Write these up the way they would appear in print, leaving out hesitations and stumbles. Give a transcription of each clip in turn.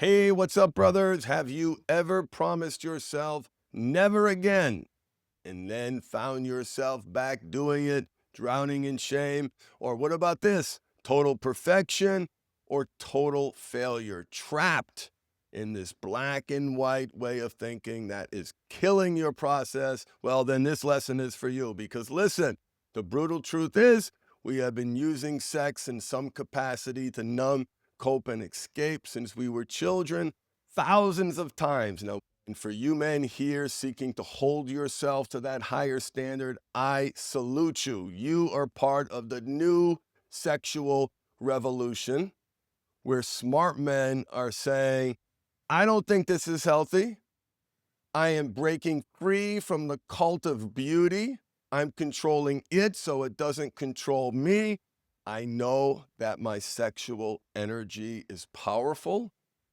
Hey, what's up, brothers? Have you ever promised yourself never again and then found yourself back doing it, drowning in shame? Or what about this? Total perfection or total failure? Trapped in this black and white way of thinking that is killing your process? Well, then this lesson is for you because listen, the brutal truth is we have been using sex in some capacity to numb, cope, and escape since we were children thousands of times. Now, and for you men here seeking to hold yourself to that higher standard, I salute you. You are part of the new sexual revolution where smart men are saying, I don't think this is healthy. I am breaking free from the cult of beauty. I'm controlling it so it doesn't control me. I know that my sexual energy is powerful,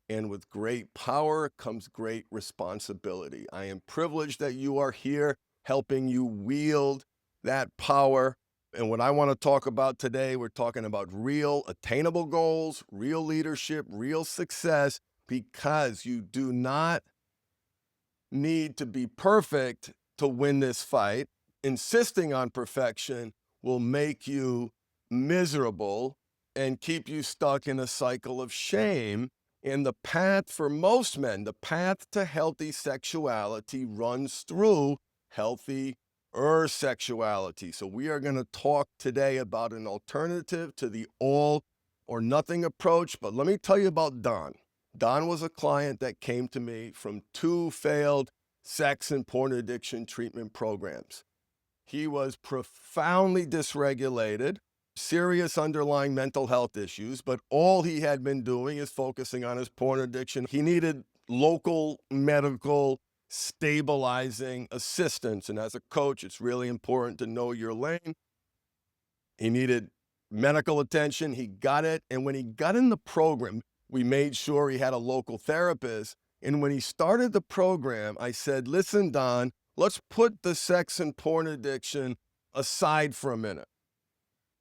and with great power comes great responsibility. I am privileged that you are here helping you wield that power. And what I want to talk about today, we're talking about real attainable goals, real leadership, real success, because you do not need to be perfect to win this fight. Insisting on perfection will make you miserable and keep you stuck in a cycle of shame. And the path for most men, the path to healthy sexuality runs through healthy sexuality. So we are going to talk today about an alternative to the all or nothing approach. But let me tell you about Don. Don was a client that came to me from 2 failed sex and porn addiction treatment programs. He was profoundly dysregulated, serious underlying mental health issues, but all he had been doing is focusing on his porn addiction. He needed local medical stabilizing assistance. And as a coach, it's really important to know your lane. He needed medical attention. He got it. And when he got in the program, we made sure he had a local therapist. And when he started the program, I said, listen, Don, let's put the sex and porn addiction aside for a minute.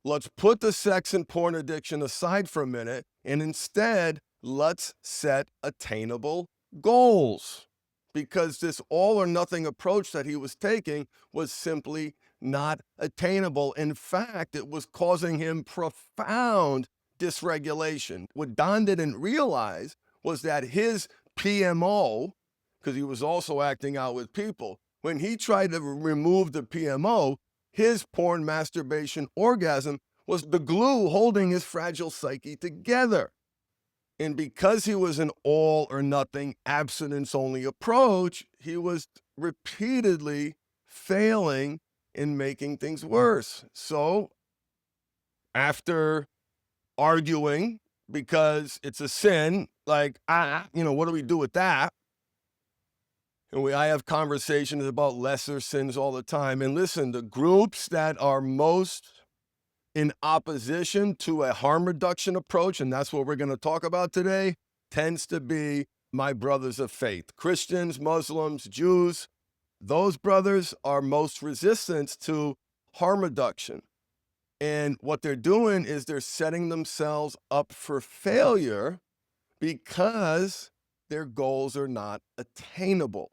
Let's put the sex and porn addiction aside for a minute. And instead, let's set attainable goals. Because this all or nothing approach that he was taking was simply not attainable. In fact, it was causing him profound dysregulation. What Don didn't realize was that his PMO, because he was also acting out with people, when he tried to remove the PMO, his porn, masturbation, orgasm was the glue holding his fragile psyche together. And because he was an all or nothing, abstinence-only approach, he was repeatedly failing in making things worse. So after arguing, because it's a sin, like, what do we do with that? And I have conversations about lesser sins all the time. And listen, the groups that are most in opposition to a harm reduction approach, and that's what we're going to talk about today, tends to be my brothers of faith. Christians, Muslims, Jews, those brothers are most resistant to harm reduction. And what they're doing is they're setting themselves up for failure because their goals are not attainable.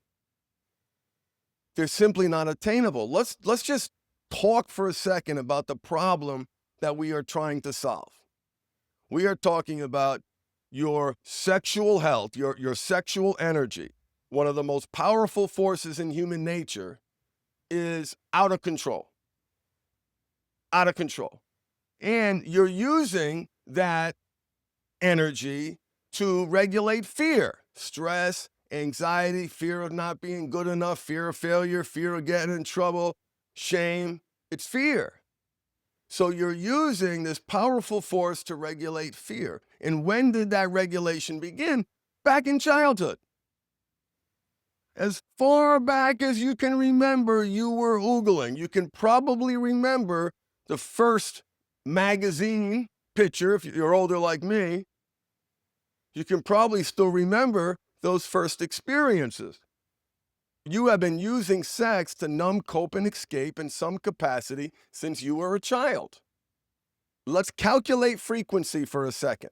They're simply not attainable. Let's just talk for a second about the problem that we are trying to solve. We are talking about your sexual health, your sexual energy. One of the most powerful forces in human nature is out of control. Out of control. And you're using that energy to regulate fear, stress, anxiety, fear of not being good enough, fear of failure, fear of getting in trouble, shame. It's fear. So you're using this powerful force to regulate fear. And when did that regulation begin? Back in childhood. As far back as you can remember, you were oogling. You can probably remember the first magazine picture, if you're older like me. You can probably still remember those first experiences. You have been using sex to numb, cope, and escape in some capacity since you were a child. Let's calculate frequency for a second.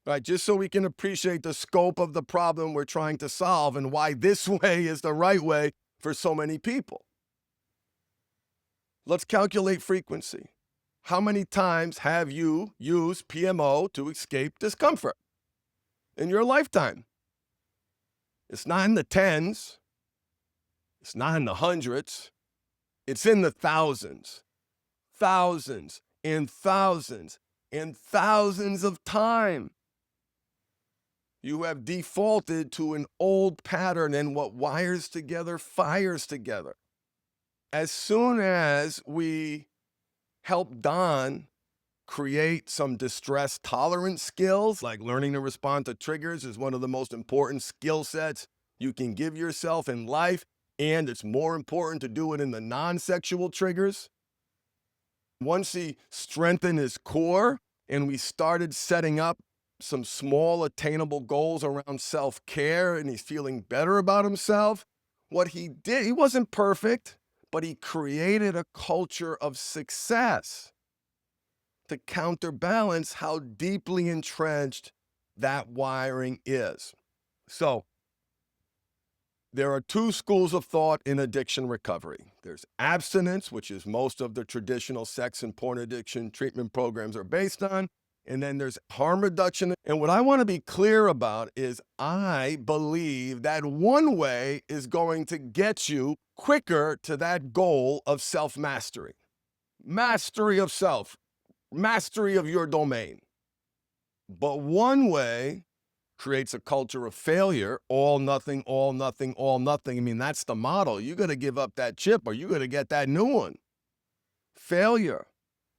right? Just so we can appreciate the scope of the problem we're trying to solve and why this way is the right way for so many people. Let's calculate frequency. How many times have you used PMO to escape discomfort in your lifetime? It's not in the tens, it's not in the hundreds, it's in the thousands, thousands and thousands and thousands of times. You have defaulted to an old pattern, and what wires together fires together. As soon as we help Don create some distress tolerance skills, like learning to respond to triggers is one of the most important skill sets you can give yourself in life, and it's more important to do it in the non-sexual triggers. Once he strengthened his core and we started setting up some small attainable goals around self-care and he's feeling better about himself, what he did, he wasn't perfect, but he created a culture of success to counterbalance how deeply entrenched that wiring is. So there are two schools of thought in addiction recovery. There's abstinence, which is most of the traditional sex and porn addiction treatment programs are based on. And then there's harm reduction. And what I want to be clear about is I believe that one way is going to get you quicker to that goal of self-mastery. Mastery of self, mastery of your domain. But one way creates a culture of failure, all nothing, all nothing, all nothing. I mean, that's the model. You got to give up that chip or you got to get that new one. Failure.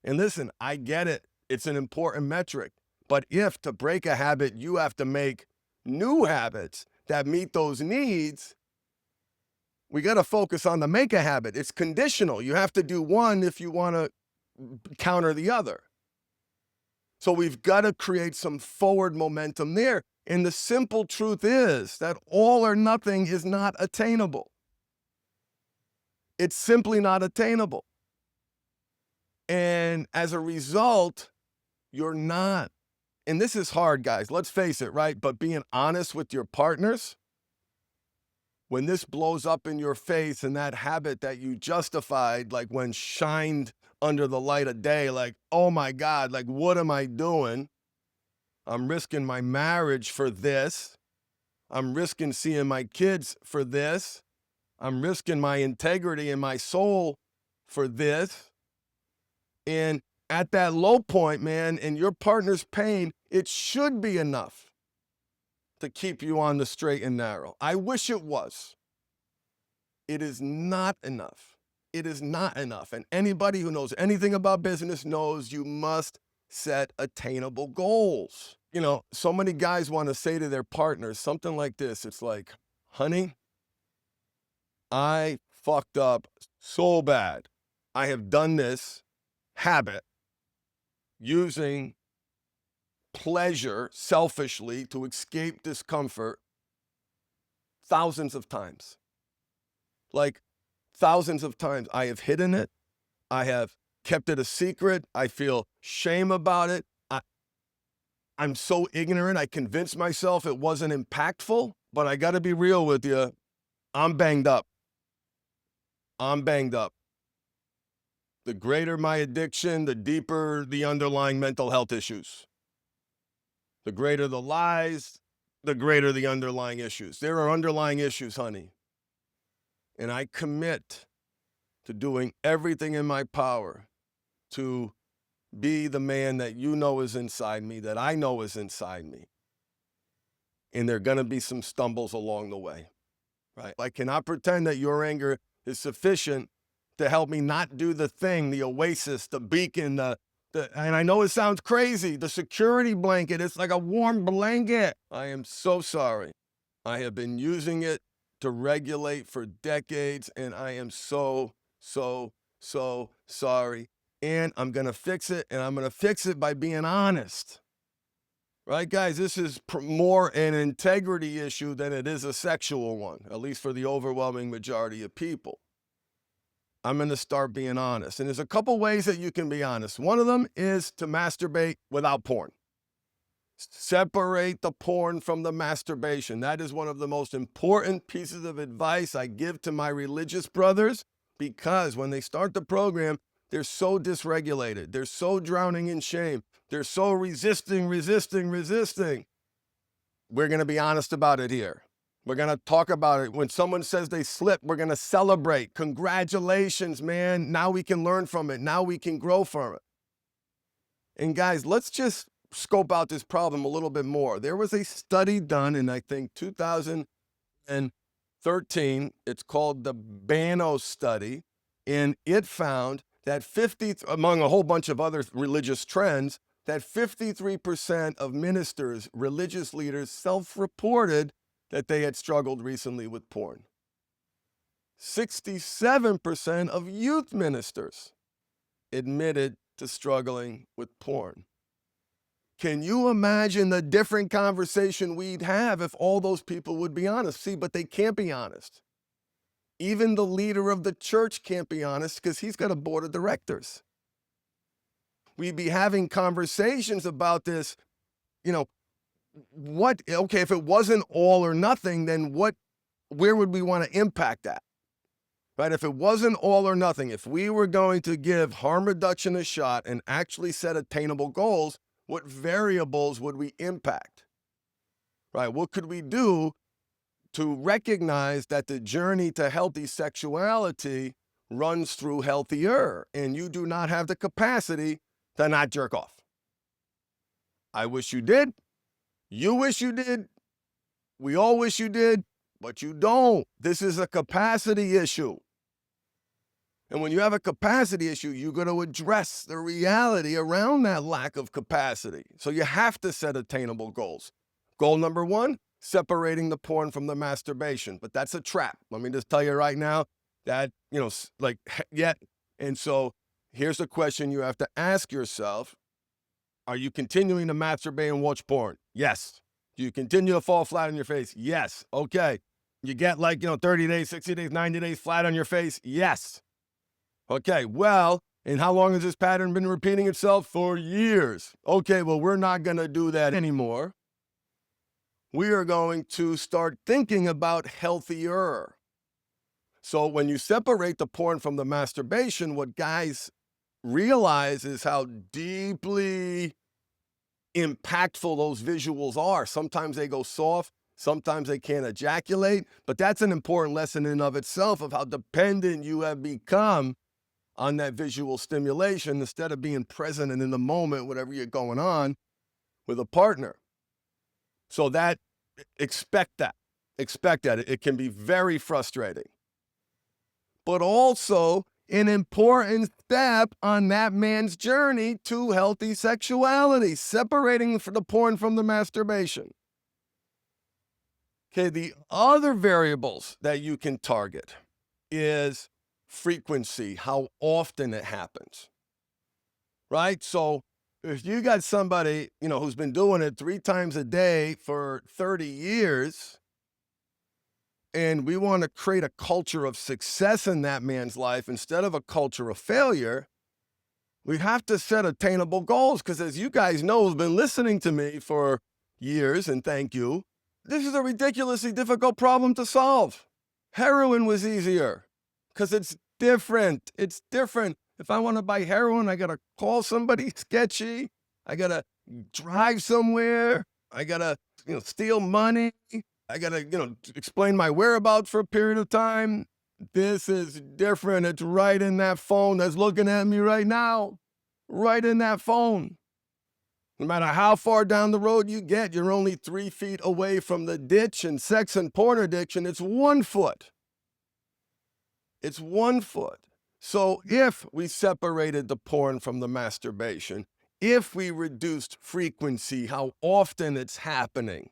And listen, I get it. It's an important metric. But if to break a habit, you have to make new habits that meet those needs, we got to focus on the make a habit. It's conditional. You have to do one if you want to counter the other. So we've got to create some forward momentum there. And the simple truth is that all or nothing is not attainable. It's simply not attainable. And as a result, you're not, and this is hard, guys, let's face it, right? But being honest with your partners, when this blows up in your face and that habit that you justified, like when shined under the light of day, like, oh my God, like, what am I doing? I'm risking my marriage for this. I'm risking seeing my kids for this. I'm risking my integrity and my soul for this. And at that low point, man, in your partner's pain, it should be enough to keep you on the straight and narrow. I wish it was. It is not enough. It is not enough. And anybody who knows anything about business knows you must set attainable goals. You know, so many guys want to say to their partners something like this. It's like, honey, I fucked up so bad. I have done this habit using pleasure selfishly to escape discomfort thousands of times. Like thousands of times. I have hidden it. I have kept it a secret. I feel shame about it. I'm so ignorant. I convinced myself it wasn't impactful, but I got to be real with you. I'm banged up. I'm banged up. The greater my addiction, the deeper the underlying mental health issues. The greater the lies, the greater the underlying issues. There are underlying issues, honey. And I commit to doing everything in my power to be the man that you know is inside me, that I know is inside me. And there are going to be some stumbles along the way, right? I cannot pretend that your anger is sufficient to help me not do the thing, the oasis, the beacon, and I know it sounds crazy, the security blanket. It's like a warm blanket. I am so sorry. I have been using it to regulate for decades, and I am so sorry. And I'm going to fix it, and I'm going to fix it by being honest. Right, guys? This is more an integrity issue than it is a sexual one, at least for the overwhelming majority of people. I'm going to start being honest. And there's a couple ways that you can be honest. One of them is to masturbate without porn. Separate the porn from the masturbation. That is one of the most important pieces of advice I give to my religious brothers, because when they start the program, they're so dysregulated. They're so drowning in shame. They're so resisting. We're going to be honest about it here. We're going to talk about it. When someone says they slipped, we're going to celebrate. Congratulations, man. Now we can learn from it. Now we can grow from it. And guys, let's just scope out this problem a little bit more. There was a study done in, I think, 2013. It's called the Bano study. And it found that among a whole bunch of other religious trends, that 53% of ministers, religious leaders, self-reported that they had struggled recently with porn. 67% of youth ministers admitted to struggling with porn. Can you imagine the different conversation we'd have if all those people would be honest? See, but they can't be honest. Even the leader of the church can't be honest because he's got a board of directors. We'd be having conversations about this, okay, if it wasn't all or nothing, then where would we want to impact that? Right? If it wasn't all or nothing, if we were going to give harm reduction a shot and actually set attainable goals, what variables would we impact? Right? What could we do to recognize that the journey to healthy sexuality runs through healthier, and you do not have the capacity to not jerk off? I wish you did. You wish you did. We all wish you did, but you don't. This is a capacity issue. And when you have a capacity issue, you're going to address the reality around that lack of capacity. So you have to set attainable goals. Goal number 1, separating the porn from the masturbation. But that's a trap. Let me just tell you right now that, And so here's a question you have to ask yourself. Are you continuing to masturbate and watch porn? Yes. Do you continue to fall flat on your face? Yes. Okay. You get 30 days, 60 days, 90 days flat on your face? Yes. Okay, well, and how long has this pattern been repeating itself? For years. Okay, well, we're not going to do that anymore. We are going to start thinking about healthier. So when you separate the porn from the masturbation, what guys realize is how deeply impactful those visuals are. Sometimes they go soft, sometimes they can't ejaculate, but that's an important lesson in of itself of how dependent you have become on that visual stimulation instead of being present and in the moment, whatever you're going on with a partner. So expect that. It can be very frustrating, but also an important step on that man's journey to healthy sexuality, separating the porn from the masturbation. Okay, the other variables that you can target is frequency, how often it happens, right? So if you got somebody, who's been doing it 3 times a day for 30 years, and we want to create a culture of success in that man's life instead of a culture of failure, we have to set attainable goals. Because as you guys know, who've been listening to me for years, and thank you, this is a ridiculously difficult problem to solve. Heroin was easier because it's different. It's different. If I want to buy heroin, I got to call somebody sketchy. I got to drive somewhere. I got to, steal money. I got to, explain my whereabouts for a period of time. This is different. It's right in that phone that's looking at me right now. Right in that phone. No matter how far down the road you get, you're only 3 feet away from the ditch. And sex and porn addiction, it's 1 foot. It's 1 foot. So if we separated the porn from the masturbation, if we reduced frequency, how often it's happening,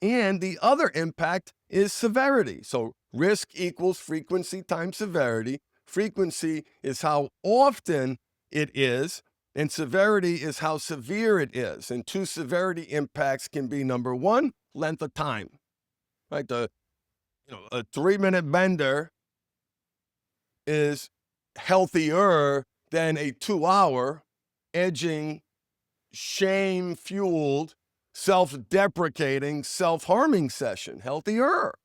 and the other impact is severity. So risk equals frequency times severity. Frequency is how often it is, and severity is how severe it is. And 2 severity impacts can be, number 1, length of time. Right? A 3-minute bender is healthier than a 2-hour edging, shame-fueled self-deprecating, self-harming session. Healthier.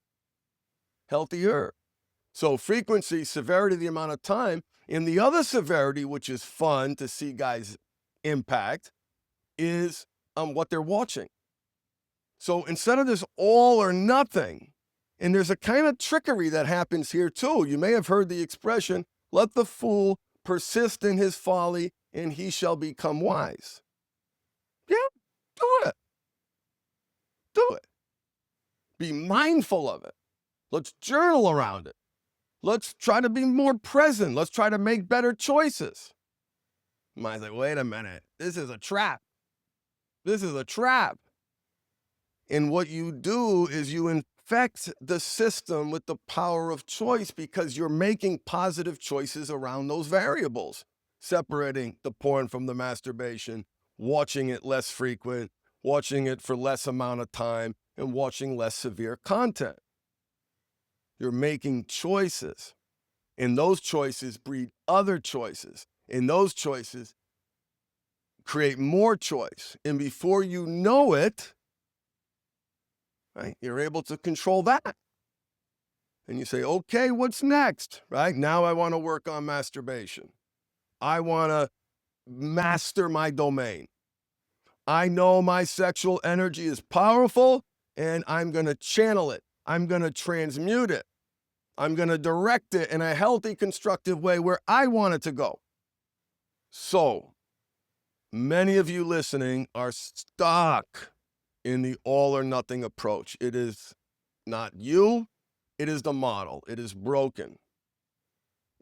So frequency, severity, the amount of time, and the other severity, which is fun to see guys impact, is what they're watching. So instead of this all or nothing, and there's a kind of trickery that happens here too. You may have heard the expression, let the fool persist in his folly and he shall become wise. Yeah, do it. Do it. Be mindful of it. Let's journal around it. Let's try to be more present. Let's try to make better choices. Mind's like, wait a minute. This is a trap. This is a trap. And what you do is you infect the system with the power of choice because you're making positive choices around those variables, separating the porn from the masturbation, watching it less frequent, watching it for less amount of time, and watching less severe content. You're making choices, and those choices breed other choices, and those choices create more choice. And before you know it, right, you're able to control that. And you say, okay, what's next? Right? Now I want to work on masturbation. I want to master my domain. I know my sexual energy is powerful, and I'm going to channel it. I'm going to transmute it. I'm going to direct it in a healthy, constructive way where I want it to go. So, many of you listening are stuck in the all or nothing approach. It is not you, it is the model. It is broken.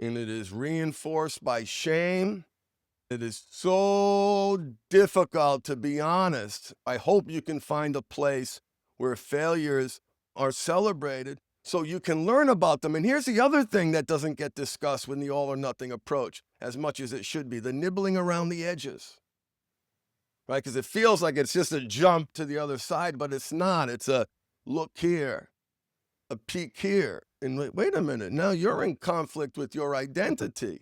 And it is reinforced by shame. It is so difficult to be honest. I hope you can find a place where failures are celebrated so you can learn about them. And here's the other thing that doesn't get discussed with the all or nothing approach as much as it should be, the nibbling around the edges. Right? Because it feels like it's just a jump to the other side, but it's not. It's a look here, a peek here. And wait a minute, now you're in conflict with your identity.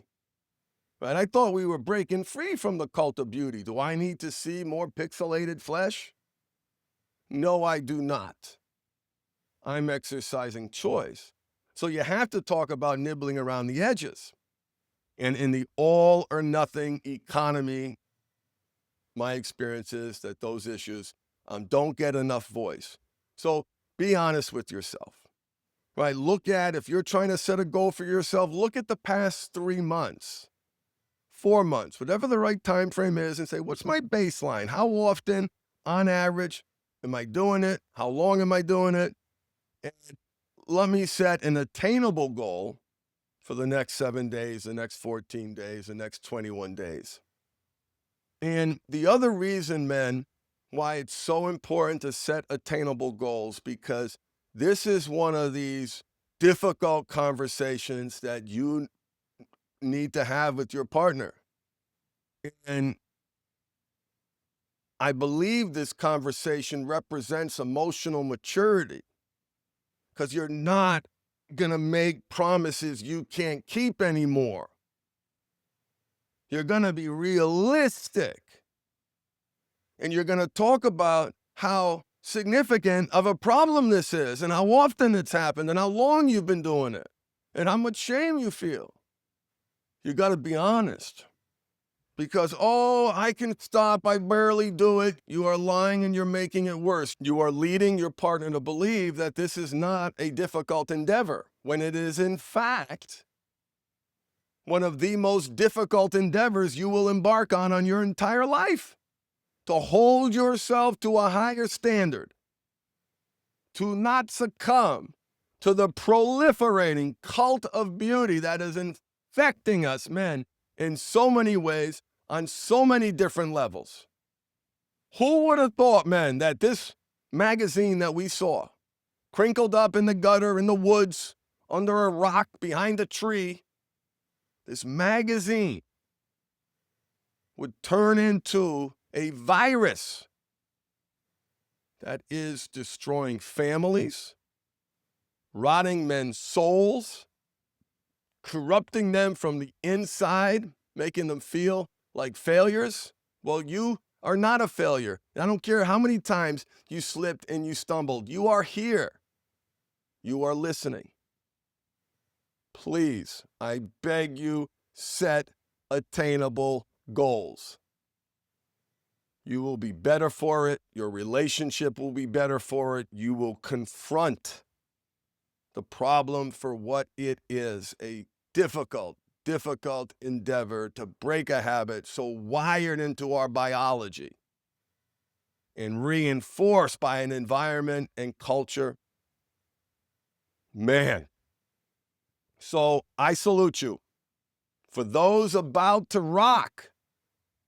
Right? I thought we were breaking free from the cult of beauty. Do I need to see more pixelated flesh? No, I do not. I'm exercising choice. So you have to talk about nibbling around the edges. And in the all or nothing economy, my experience is that those issues don't get enough voice. So be honest with yourself. Right? Look at, if you're trying to set a goal for yourself, look at the past 3 months. 4 months, whatever the right time frame is, and say, what's my baseline? How often, on average, am I doing it? How long am I doing it? And let me set an attainable goal for the next 7 days, the next 14 days, the next 21 days. And the other reason, men, why it's so important to set attainable goals, because this is one of these difficult conversations that you need to have with your partner. And I believe this conversation represents emotional maturity, because you're not going to make promises you can't keep anymore. You're going to be realistic. And you're going to talk about how significant of a problem this is, and how often it's happened, and how long you've been doing it, and how much shame you feel. You got to be honest. Because, oh, I can stop, I barely do it. You are lying and you're making it worse. You are leading your partner to believe that this is not a difficult endeavor, when it is, in fact, one of the most difficult endeavors you will embark on your entire life. To hold yourself to a higher standard, to not succumb to the proliferating cult of beauty that is infecting us, men, in so many ways, on so many different levels. Who would have thought, men, that this magazine that we saw, crinkled up in the gutter, in the woods, under a rock, behind a tree, this magazine would turn into a virus that is destroying families, rotting men's souls, corrupting them from the inside, making them feel like failures? Well, you are not a failure. I don't care how many times you slipped and you stumbled. You are here. You are listening. Please, I beg you, set attainable goals. You will be better for it. Your relationship will be better for it. You will confront the problem for what it is, a difficult endeavor to break a habit so wired into our biology and reinforced by an environment and culture. Man. So I salute you. For those about to rock,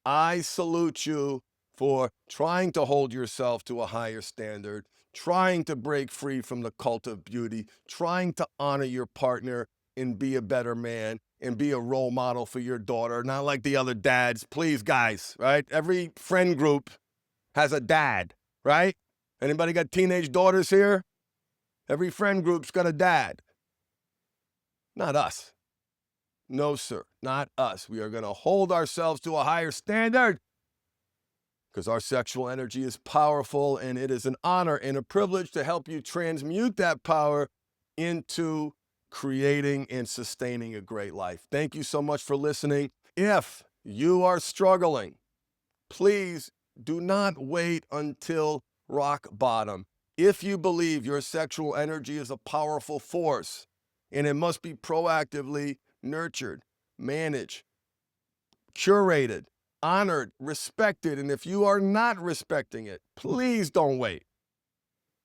I salute you for trying to hold yourself to a higher standard, trying to break free from the cult of beauty, trying to honor your partner and be a better man and be a role model for your daughter, not like the other dads. Please, guys, right? Every friend group has a dad, right? Anybody got teenage daughters here? Every friend group's got a dad. Not us. No, sir, not us. We are going to hold ourselves to a higher standard because our sexual energy is powerful, and it is an honor and a privilege to help you transmute that power into creating and sustaining a great life. Thank you so much for listening. If you are struggling, please do not wait until rock bottom. If you believe your sexual energy is a powerful force and it must be proactively nurtured, managed, curated, honored, respected, and if you are not respecting it, please don't wait.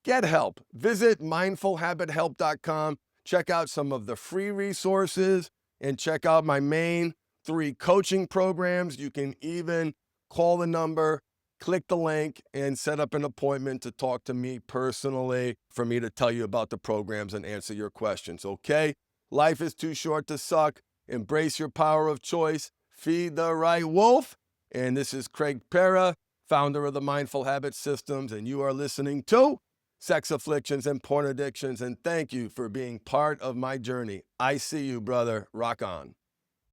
Get help. Visit mindfulhabithelp.com. Check out some of the free resources and check out my main 3 coaching programs. You can even call the number, click the link, and set up an appointment to talk to me personally for me to tell you about the programs and answer your questions, okay? Life is too short to suck. Embrace your power of choice. Feed the right wolf. And this is Craig Perra, founder of the Mindful Habit Systems, and you are listening to Sex Afflictions and Porn Addictions, and thank you for being part of my journey. I see you, brother. Rock on.